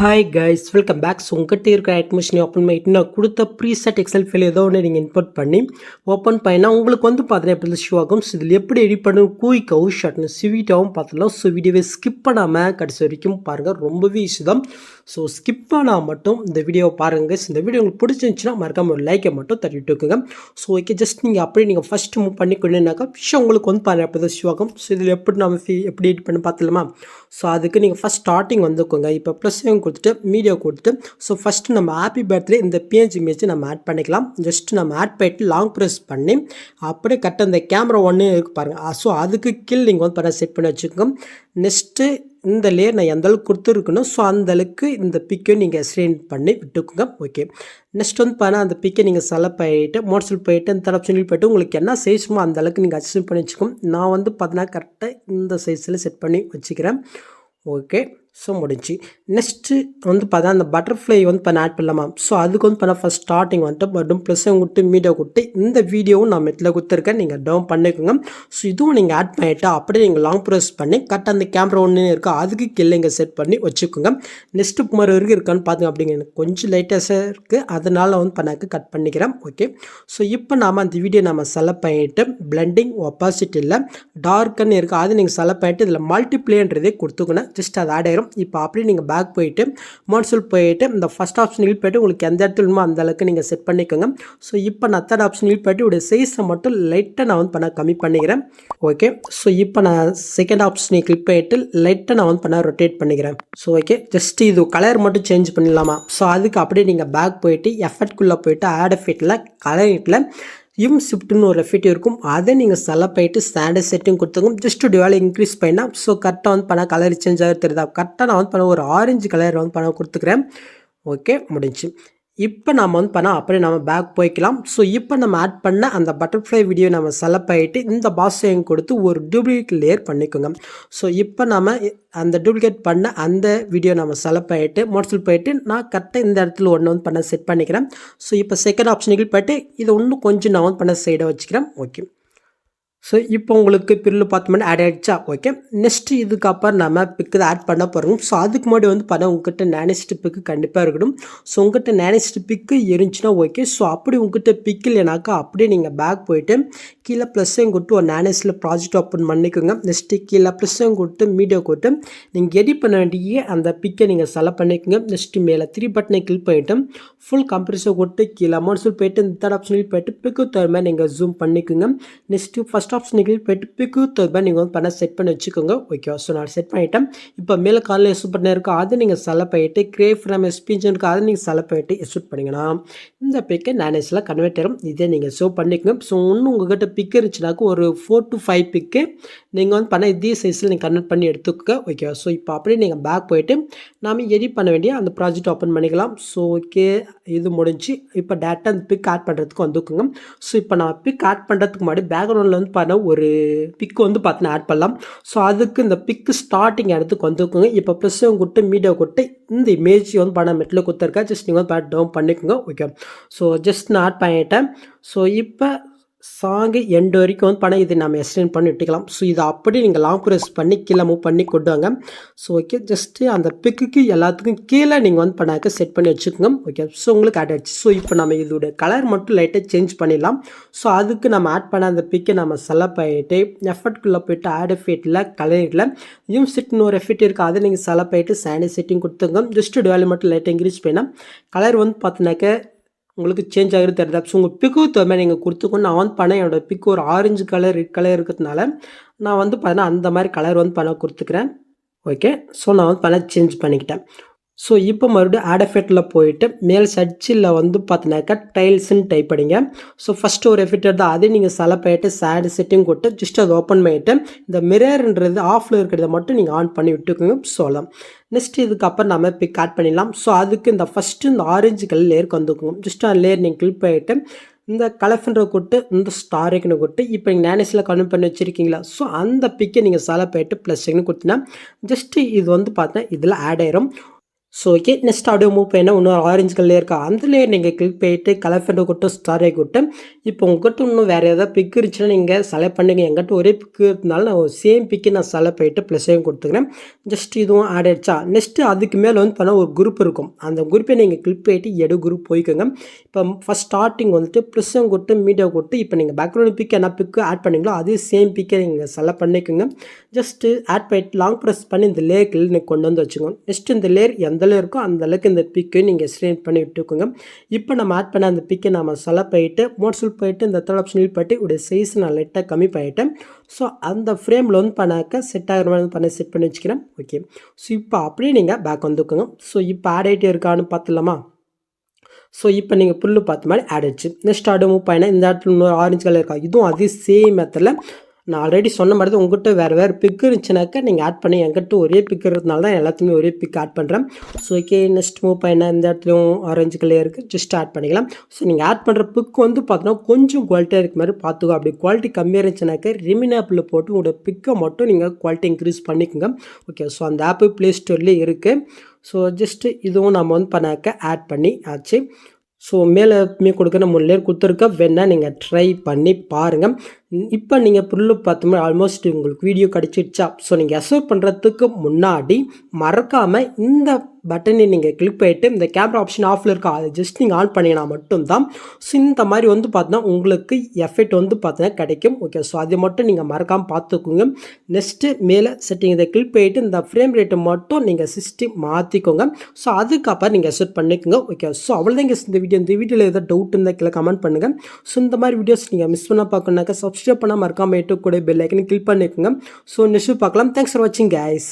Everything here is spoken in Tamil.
Hi guys, welcome back. So உங்கள்கிட்ட இருக்கிற அட்மிஷன் ஓப்பன் பண்ணிட்டு நான் கொடுத்த ப்ரீசெட் எக்ஸல் ஃபைல் ஏதோ ஒன்று நீங்கள் இன்புட் பண்ணி ஓப்பன் பண்ணினா உங்களுக்கு வந்து பார்த்தீங்கன்னா எப்படி ஷோ ஆகும். ஸோ இதில் எப்படி எடிட் பண்ணணும் குயிக்காகவும் ஷார்ட்னு ஸ்வீட்டாகவும் பார்த்துக்கலாம். ஸோ வீடியோவை ஸ்கிப் பண்ணாமல் கடைசி வரைக்கும் பாருங்கள், ரொம்பவே ஈஸி தான். ஸோ ஸ்கிப் பண்ணால் மட்டும் இந்த வீடியோவை பாருங்கள். இந்த வீடியோ உங்களுக்கு பிடிச்சிருந்துச்சுன்னா மறக்காம ஒரு லைக்கை மட்டும் தட்டிட்டு இருக்குங்க. ஸோ ஓகே, ஜஸ்ட் நீங்கள் அப்படியே நீங்கள் ஃபஸ்ட்டு மூவ் பண்ணிக்கொண்டுனாக்கா விஷயம் உங்களுக்கு வந்து பாருங்கள் எப்படி ஷோ ஆகும். ஸோ இதில் எப்படி நம்ம எப்படி எடிட் பண்ணி பார்த்துலாமா? ஸோ அதுக்கு நீங்கள் ஃபஸ்ட் ஸ்டார்டிங் வந்துக்கோங்க. இப்போ ப்ளஸ் கொடுத்துட்டு மீடியா கொடுத்துட்டு ஸோ ஃபஸ்ட்டு நம்ம ஹாப்பி பர்த்டே இந்த பேஜ் இமேஜ் நம்ம ஆட் பண்ணிக்கலாம். ஜஸ்ட் நம்ம ஆட் பண்ணிட்டு லாங் ப்ரெஸ் பண்ணி அப்படியே கரெக்டாக இந்த கேமரா ஒன்று இருக்கு பாருங்கள். ஸோ அதுக்கு கீழ் நீங்கள் வந்து பண்ண செட் பண்ணி வச்சுக்கோங்க. நெக்ஸ்ட்டு இந்த லேயர் நான் எந்த அளவுக்கு கொடுத்துருக்கணும், ஸோ அந்த அளவுக்கு இந்த பிக்கையும் நீங்கள் ஸ்க்ரீன் பண்ணி விட்டுக்கோங்க. ஓகே, நெக்ஸ்ட் வந்து பார்த்தா அந்த பிக்கை நீங்கள் செலக்ட் பண்ணிவிட்டு மோட்ஸில் போயிட்டு இந்த ஆப்ஷனில் போய்ட்டு உங்களுக்கு என்ன சைஸுமோ அந்த அளவுக்கு நீங்கள் அட்ஜஸ்ட் பண்ணி வச்சுக்கோங்க. நான் வந்து பார்த்தீங்கன்னா கரெக்டாக இந்த சைஸில் செட் பண்ணி வச்சுக்கிறேன். ஓகே, ஸோ முடிஞ்சு. நெக்ஸ்ட்டு வந்து பார்த்தா அந்த பட்டர்ஃப்ளை வந்து பண்ண ஆட் பண்ணலாமா? ஸோ அதுக்கு வந்து பண்ண ஃபஸ்ட் ஸ்டார்டிங் வந்துட்டு மட்டும் ப்ளஸ்ஸை விட்டு மீடியா கொடுத்து இந்த வீடியோவும் நான் மெட்டில் கொடுத்துருக்கேன், நீங்கள் டவுன் பண்ணிக்கோங்க. ஸோ இதுவும் நீங்கள் ஆட் பண்ணிவிட்டு அப்படியே நீங்கள் லாங் ப்ரெஸ் பண்ணி கரெக்டாக அந்த கேமரா ஒன்று இருக்கா அதுக்கு கீழே இங்கே செட் பண்ணி வச்சுக்கோங்க. நெக்ஸ்ட்டு குமார் வரைக்கும் இருக்கான்னு பார்த்துங்க. அப்படிங்க எனக்கு கொஞ்சம் லைட்டாக இருக்குது, அதனால் வந்து பண்ணாக்கு கட் பண்ணிக்கிறேன். ஓகே, ஸோ இப்போ நாம் அந்த வீடியோ நம்ம செலக்ட் பண்ணிவிட்டு பிளெண்டிங் ஒப்பாசிட்டியில் டார்க்குன்னு இருக்குது அது நீங்கள் செலக்ட் பண்ணிவிட்டு இதில் மல்டிப்ளேன்றதே கொடுத்துக்கணும். ஜஸ்ட் அது ஆட் ஆகிரும். இப்போ அப்படியே நீங்கள் பேக் போயிட்டு மான்சல் போயிட்டு இந்த ஃபஸ்ட் ஆப்ஷனில் போய்ட்டு உங்களுக்கு எந்த இடத்துலமோ அந்த அளவுக்கு நீங்கள் செட் பண்ணிக்கோங்க. ஸோ இப்போ நான் தேர்ட் ஆப்ஷனில் போய்ட்டு உடைய சைஸை மட்டும் லைட்டாக நான் வந்து பண்ண கம்மி பண்ணிக்கிறேன். ஓகே, ஸோ இப்போ நான் செகண்ட் ஆப்ஷனை கிளிக் பண்ணிட்டு லைட்டாக நான் வந்து பண்ண ரொட்டேட் பண்ணிக்கிறேன். ஸோ ஓகே, ஜஸ்ட் இது கலர் மட்டும் சேஞ்ச் பண்ணிடலாமா? ஸோ அதுக்கு அப்படியே நீங்கள் பேக் போயிட்டு எஃபெக்ட்குள்ளே போயிட்டு ஆட் எஃபெக்டில் கலரில் ஷிஃப்ட்னு ஒரு எஃபெக்ட் இருக்கும், அதை நீங்கள் செலக்ட் பண்ணிட்டு ஸ்டாண்டர்ட் செட்டிங் கொடுத்துங்க. ஜஸ்ட் டிவால் இன்க்ரீஸ் பண்ணால் ஸோ கரெக்டாக வந்து பண்ண கலர் சேஞ்ச் ஆக தெரியுதா? கரெக்டாக நான் வந்து பண்ண ஒரு ஆரஞ்சு கலர் வந்து பண்ண கொடுத்துக்கிறேன். ஓகே, முடிஞ்சு. இப்போ நம்ம வந்து பண்ணால் அப்படியே நம்ம பேக் போய்க்கலாம். ஸோ இப்போ நம்ம ஆட் பண்ண அந்த பட்டர்ஃப்ளை வீடியோ நம்ம செலக்ட் பண்ணிட்டு இந்த பாக்ஸையும் கொடுத்து ஒரு டூப்ளிகேட் லேயர் பண்ணிக்கோங்க. ஸோ இப்போ நம்ம அந்த டூப்ளிகேட் பண்ண அந்த வீடியோ நம்ம செலக்ட் பண்ணிட்டு மோட்ஸில் போயிட்டு நான் கரெக்டாக இந்த இடத்துல ஒன்று வந்து பண்ண செட் பண்ணிக்கிறேன். ஸோ இப்போ செகண்ட் ஆப்ஷனுக்கு போய்ட்டு இதை இன்னும் கொஞ்சம் நான் வந்து பண்ண சைடாக வச்சுக்கிறேன். ஓகே, ஸோ இப்போ உங்களுக்கு பில்லு பார்த்தோம்னா ஆட் ஆகிடுச்சா? ஓகே, நெக்ஸ்ட்டு இதுக்கப்புறம் நம்ம பிக்கு ஆட் பண்ண போகிறோம். ஸோ அதுக்கு முன்னாடி வந்து பார்த்தா உங்கள்கிட்ட நேனஸ்ட் பிக்கு கண்டிப்பாக இருக்கணும். ஸோ உங்கள்கிட்ட நேனஸ்ட் பிக்கு இருந்துச்சுன்னா ஓகே. ஸோ அப்படி உங்கள்கிட்ட பிக் இல்லைனாக்கா அப்படியே நீங்கள் பேக் போயிட்டு கீழே ப்ளஸ்ஸையும் கொடுத்து ஒரு நேனஸ்டில் ப்ராஜெக்ட் ஓப்பன் பண்ணிக்கோங்க. நெக்ஸ்ட்டு கீழே ப்ளஸ்ஸையும் கொடுத்து மீடியா கொடுத்து நீங்கள் எடிட் பண்ண வேண்டிய அந்த பிக்கை நீங்கள் செலக்ட் பண்ணிக்கோங்க. நெக்ஸ்ட்டு மேலே 3 பட்டனை கிளிக் பண்ணிவிட்டு ஃபுல் கம்ப்ரெஸை கொடுத்து கீழே அமௌண்ட்ஸில் போய்ட்டு இந்த தேர்ட் ஆப்ஷனில் போய்ட்டு பிக்கு தகுந்த நீங்கள் ஜூம் பண்ணிக்கோங்க. நெக்ஸ்ட்டு ஃபஸ்ட் ஆப்ஷனுக்கு போய்ட்டு பிக்கு தகுந்த நீங்கள் வந்து பண்ண செட் பண்ணி வச்சுக்கோங்க. ஓகே, ஸோ நான் செட் பண்ணிவிட்டேன். இப்போ மேலே காலில் எக்ஸ்ட் பண்ண இருக்கோ அதை நீங்கள் செலக்ட் பண்ணிவிட்டு கிரேப் ஃப்ரம் எஸ்பீஜன் இருக்குது அதை நீங்கள் செலக்ட் பண்ணிவிட்டு எக்ஸ்ட் பண்ணிங்கன்னா இந்த பிக்கை நேனஸில் கன்வெர்ட் ஆகும். இதே நீங்கள் ஷோ பண்ணிக்கோங்க. ஸோ இன்னும் உங்கள்கிட்ட பிக் இருந்துச்சுனாக்கா ஒரு 4 to 5 பிக்கு நீங்கள் வந்து பண்ண இதே சைஸில் நீங்கள் கன்வெர்ட் பண்ணி எடுத்துக்கோங்க. ஓகே, ஸோ இப்போ அப்படியே நீங்கள் பேக் போயிட்டு நாம் எடிட் பண்ண வேண்டிய அந்த ப்ராஜெக்ட் ஓப்பன் பண்ணிக்கலாம். ஸோ ஓகே, இது முடிஞ்சு இப்போ டேட்டா அந்த பிக் ஆட் பண்ணுறதுக்கு வந்துக்குங்க. ஸோ இப்போ நான் பிக் ஆட் பண்ணுறதுக்கு முன்னாடி பேக்ரவுண்டில் வந்து பண்ண ஒரு பிக் வந்து பார்த்தீங்கன்னா ஆட் பண்ணலாம். ஸோ அதுக்கு இந்த பிக்கு ஸ்டார்டிங் இடத்துக்கு வந்துக்குங்க. இப்போ ப்ளஸ்ஸும் கொடுத்து மீடியா கொடுத்து இந்த இமேஜ் வந்து பண்ண மெட்டில் கொடுத்துருக்கா ஜஸ்ட் நீங்கள் வந்து டவுன் பண்ணிக்கோங்க. ஓகே, ஸோ ஜஸ்ட் நான் ஆட் பண்ணிட்டேன். ஸோ இப்போ சாங்கு எண்டு வரைக்கும் வந்து பண்ண இது நம்ம எக்ஸ்டெண்ட் பண்ணி விட்டுக்கலாம். ஸோ இதை அப்படி நீங்கள் லாங் ப்ரெஸ் பண்ணி கீழே மூவ் பண்ணி கொண்டு வாங்க. ஸோ ஓகே, ஜஸ்ட்டு அந்த பிக்குக்கு எல்லாத்துக்கும் கீழே நீங்கள் வந்து பண்ணாக்க செட் பண்ணி வச்சுக்கோங்க. ஓகே, ஸோ உங்களுக்கு ஆட் ஆகிடுச்சு. ஸோ இப்போ நம்ம இதோட கலர் மட்டும் லைட்டாக சேஞ்ச் பண்ணிடலாம். ஸோ அதுக்கு நம்ம ஆட் பண்ண அந்த பிக்கை நம்ம செலக்ட் பண்ணிட்டு எஃபெக்ட்குள்ளே போய்ட்டு ஆட் எஃபெக்டில் கலரில் செட்னு ஒரு எஃபெக்ட் இருக்குது அதை நீங்கள் செலக்ட் பண்ணிட்டு சாண்டர்ட் செட்டிங் கொடுத்துங்க. ஜஸ்ட்டு டிவாலி மட்டும் லைட்டாக இன்க்ரீஸ் பண்ணால் கலர் வந்து பார்த்தினாக்க உங்களுக்கு சேஞ்ச் ஆகிறது தெரியுதா? ஸோ உங்கள் பிக்கு தகுந்த நீங்கள் கொடுத்துக்கணும். நான் வந்து பண்ண என்னோடய பிக்கு ஒரு ஆரஞ்சு கலர் ரெட் கலர் இருக்கிறதுனால நான் வந்து பார்த்தீங்கன்னா அந்த மாதிரி கலர் வந்து பண்ண கொடுத்துக்கிறேன். ஓகே, ஸோ நான் வந்து பண்ண சேஞ்ச் பண்ணிக்கிட்டேன். ஸோ இப்போ மறுபடியும் ஆட் எஃபெக்டில் போயிட்டு மேல் சர்ச்சில் வந்து பார்த்தினாக்கா டைல்ஸ்ன்னு டைப் பண்ணிங்க. ஸோ ஃபஸ்ட்டு ஒரு எஃபெக்ட் எடுத்தால் அதே நீங்கள் செலக்ட் பண்ணிட்டு சேடு செட்டிங் கொடுத்து ஜஸ்ட் அதை ஓப்பன் பண்ணிவிட்டு இந்த மிரர்ன்றது ஆஃபில் இருக்கிறத மட்டும் நீங்கள் ஆன் பண்ணி விட்டுக்கோங்க. சொல்லலாம். நெக்ஸ்ட் இதுக்கப்புறம் நம்ம பிக் ஆட் பண்ணிடலாம். ஸோ அதுக்கு இந்த ஃபஸ்ட்டு இந்த ஆரஞ்சு கலர் லேயருக்கு வந்துக்குங்க. ஜஸ்ட் அந்த லேயர் நீங்கள் கிளிக் பண்ணிவிட்டு இந்த கலஃப்ன்ற கொட்டு இந்த ஸ்டார் ஐக்கனை கொட்டு இப்போ நீங்கள் நேனஸில் கன்வெர்ட் பண்ணி வச்சுருக்கீங்களா, ஸோ அந்த பிக்கை நீங்கள் செலக்ட் பண்ணிட்டு ப்ளஸ் ஐக்கன் கொடுத்தீங்கன்னா ஜஸ்ட்டு இது வந்து பார்த்தீங்கன்னா இதில் ஆட் ஆயிரும். ஸோ ஓகே, நெக்ஸ்ட் அப்படியே மூவ் பண்ணால் இன்னொரு ஆரஞ்சு கலர் இருக்கா, அந்த லேயர் நீங்கள் கிளிக் பண்ணிட்டு கலர் கொட்டும் ஸ்டாரை கொட்டு. இப்போ உங்கள்கிட்ட இன்னும் வேறு ஏதாவது பிக் இருந்துச்சுன்னா நீங்கள் செலக்ட் பண்ணுங்க. எங்கிட்ட ஒரே பிக்கு இருந்தாலும் நான் சேம் பிக்கு நான் செலக்ட் பண்ணிட்டு ப்ளஸ்ஸையும் கொடுத்துக்கிறேன். ஜஸ்ட் இதுவும் ஆட் ஆகிடுச்சா. நெக்ஸ்ட்டு அதுக்கு மேலே வந்து பண்ணால் ஒரு குரூப் இருக்கும், அந்த குரூப்பை நீங்கள் கிளிக் பண்ணிட்டு எடு குரூப் போய்க்கோங்க. இப்போ ஃபஸ்ட் ஸ்டார்டிங் வந்துட்டு ப்ளஸ்ஸும் கொட்டு மீடியா கொட்டு. இப்போ நீங்கள் பேக்ரவுண்ட் பிக் என்ன பிக்கு ஆட் பண்ணிங்களோ அதே சேம் பிக்கை நீங்கள் செலக்ட் பண்ணிக்கோங்க. ஜஸ்ட்டு ஆட் பண்ணிட்டு லாங் ப்ரெஸ் பண்ணி இந்த லேயர்க்கு நீங்கள் கொண்டு வந்து வச்சுக்கோங்க. நெக்ஸ்ட் இந்த லேயர் எந்த லேயர் இருக்கோ அந்த அளவுக்கு இந்த பிக்கை நீங்கள் ஸ்ட்ரெயின் பண்ணி விட்டுக்கோங்க. இப்போ நம்ம ஆட் பண்ண அந்த பிக்கை நம்ம செலக்ட் பண்ணிட்டு மோட்ஸில் போயிட்டு இந்த தேர்ட் ஆப்ஷன் போய்ட்டு உடைய சைஸ் நான் லைட்டாக கம்மி பண்ணிட்டேன். ஸோ அந்த ஃப்ரேமில் வந்து பண்ணாக்க செட் ஆகிற மாதிரி பண்ணி செட் பண்ணி வச்சுக்கிறேன். ஓகே, ஸோ இப்போ அப்படியே நீங்கள் பேக் வந்துக்கோங்க. ஸோ இப்போ ஆட் ஆகிட்டே இருக்கான்னு பார்த்துலாமா. ஸோ இப்போ நீங்கள் புல்லு பார்த்த மாதிரி ஆட் ஆயிடுச்சு. நெக்ஸ்ட் ஆடு மூவ் பண்ணால் இந்த இடத்துல இன்னொரு ஆரஞ்சு கலர் இருக்கா, இதுவும் அதே சேம் மெத்தடில் நான் ஆல்ரெடி சொன்ன மாதிரி தான். உங்கள்கிட்ட வேறு பிக் இருந்துச்சுனாக்கா நீங்கள் ஆட் பண்ணி, என்கிட்ட ஒரே பிக் இருக்கிறதுனால தான் எல்லாத்தையுமே ஒரே பிக் ஆட் பண்ணுறேன். ஸோ ஓகே, நெக்ஸ்ட் மூவ் பண்ண இந்த இடத்துலையும் ஆரஞ்சு கலர் இருக்குது, ஜஸ்ட் ஆட் பண்ணிக்கலாம். ஸோ நீங்கள் ஆட் பண்ணுற பிக் வந்து பார்த்தீங்கன்னா கொஞ்சம் குவாலிட்டியாக இருக்க மாதிரி பார்த்துக்கோ. அப்படி குவாலிட்டி கம்மியாக இருந்துச்சுனாக்கா ரிமின் ஆப்பில் போட்டு உங்களோட பிக்கை மட்டும் நீங்கள் குவாலிட்டி இன்க்ரீஸ் பண்ணிக்கோங்க. ஓகே, ஸோ அந்த ஆப்பு ப்ளே ஸ்டோர்லேயே இருக்குது. ஸோ ஜஸ்ட்டு இதுவும் நம்ம வந்து பண்ணாக்க ஆட் பண்ணி ஆச்சு. ஸோ மேலே கொடுக்குற 3 லேயர் கொடுத்துருக்க, வேணால் நீங்கள் ட்ரை பண்ணி பாருங்கள். இப்போ நீங்கள் புல்லு பார்த்தோம்னா ஆல்மோஸ்ட் உங்களுக்கு வீடியோ கிடச்சிடுச்சா. ஸோ நீங்கள் அசர்வ் பண்ணுறதுக்கு முன்னாடி மறக்காமல் இந்த பட்டனை நீங்கள் கிளிக் பண்ணிட்டு இந்த கேமரா ஆப்ஷன் ஆஃபில் இருக்கா அதை ஜஸ்ட் நீங்கள் ஆன் பண்ணினா மட்டும்தான். ஸோ இந்த மாதிரி வந்து பார்த்தீங்கன்னா உங்களுக்கு எஃபெக்ட் வந்து பார்த்தீங்கன்னா கிடைக்கும். ஓகே, ஸோ அதை மட்டும் நீங்கள் மறக்காமல் பார்த்துக்கோங்க. நெக்ஸ்ட்டு மேலே செட்டிங் இதை கிளிக் பண்ணிட்டு இந்த ஃப்ரேம் ரேட்டை மட்டும் நீங்கள் 60 மாற்றிக்கோங்க. ஸோ அதுக்கப்புறம் நீங்கள் செட் பண்ணிக்கோங்க. ஓகே, ஸோ அவ்வளோதான் இந்த வீடியோவில் ஏதாவது டவுட் இருந்தால் கீழே கமெண்ட் பண்ணுங்கள். ஸோ இந்த மாதிரி வீடியோஸ் நீங்கள் மிஸ் பண்ணால் பார்க்கணுனாக்கா சப்ஸ்கிரைப் பண்ணால் மறக்காமல் கூட பெல் ஐக்கனை கிளிக் பண்ணிக்கோங்க. ஸோ நெக்ஸ்ட் பார்க்கலாம். தேங்க்ஸ் ஃபார் வாட்சிங் கைஸ்.